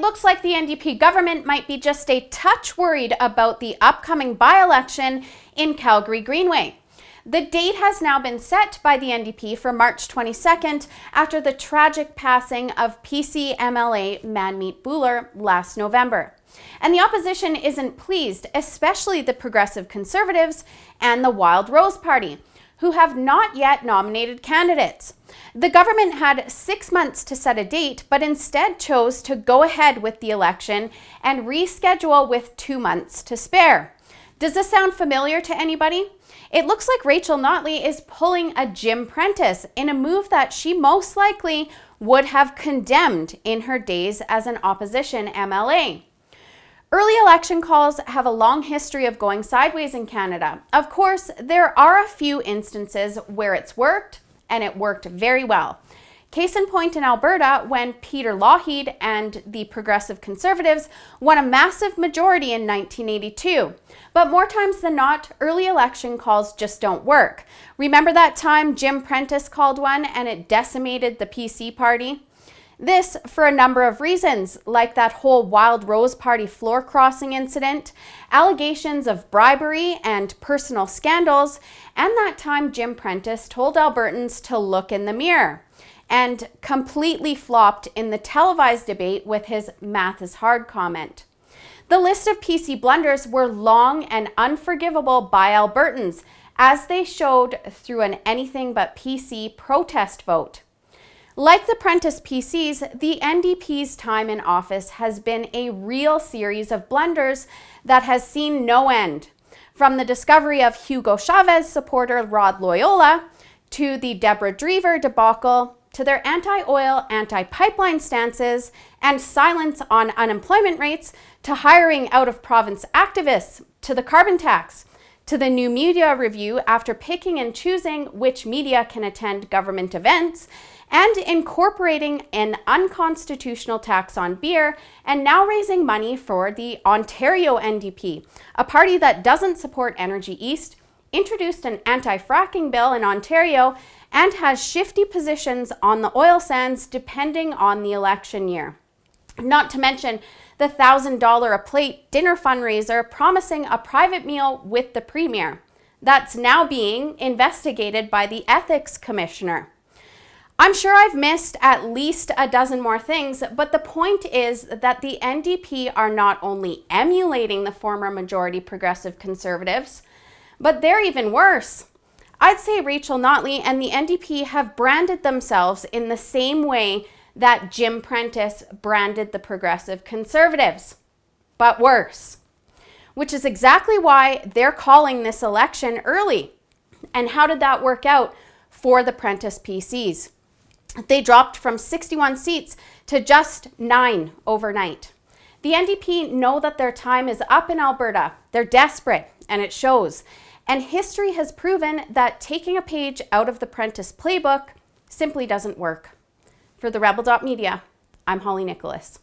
looks like the NDP government might be just a touch worried about the upcoming by-election in Calgary-Greenway. The date has now been set by the NDP for March 22nd after the tragic passing of PC MLA Manmeet Bhullar last November. And the opposition isn't pleased, especially the Progressive Conservatives and the Wild Rose Party, who have not yet nominated candidates. The government had 6 months to set a date, but instead chose to go ahead with the election and reschedule with 2 months to spare. Does this sound familiar to anybody? It looks like Rachel Notley is pulling a Jim Prentice in a move that she most likely would have condemned in her days as an opposition MLA. Early election calls have a long history of going sideways in Canada. Of course, there are a few instances where it's worked, and it worked very well. Case in point in Alberta, when Peter Lougheed and the Progressive Conservatives won a massive majority in 1982. But more times than not, early election calls just don't work. Remember that time Jim Prentice called one and it decimated the PC party? This for a number of reasons, like that whole Wild Rose Party floor crossing incident, allegations of bribery and personal scandals, and that time Jim Prentice told Albertans to look in the mirror, and completely flopped in the televised debate with his "math is hard" comment. The list of PC blunders were long and unforgivable by Albertans, as they showed through an anything but PC protest vote. Like the Prentice PCs, the NDP's time in office has been a real series of blunders that has seen no end. From the discovery of Hugo Chavez supporter Rod Loyola, to the Deborah Drever debacle, to their anti-oil, anti-pipeline stances, and silence on unemployment rates, to hiring out-of-province activists, to the carbon tax, to the new media review after picking and choosing which media can attend government events, and incorporating an unconstitutional tax on beer, and now raising money for the Ontario NDP, a party that doesn't support Energy East, introduced an anti-fracking bill in Ontario, and has shifty positions on the oil sands depending on the election year. Not to mention the $1,000 a plate dinner fundraiser promising a private meal with the Premier. That's now being investigated by the Ethics Commissioner. I'm sure I've missed at least a dozen more things, but the point is that the NDP are not only emulating the former majority Progressive Conservatives, but they're even worse. I'd say Rachel Notley and the NDP have branded themselves in the same way that Jim Prentice branded the Progressive Conservatives, but worse. Which is exactly why they're calling this election early. And how did that work out for the Prentice PCs? They dropped from 61 seats to just 9 overnight. The NDP know that their time is up in Alberta. They're desperate, and it shows. And history has proven that taking a page out of the Prentice playbook simply doesn't work. For the Rebel.media, I'm Holly Nicholas.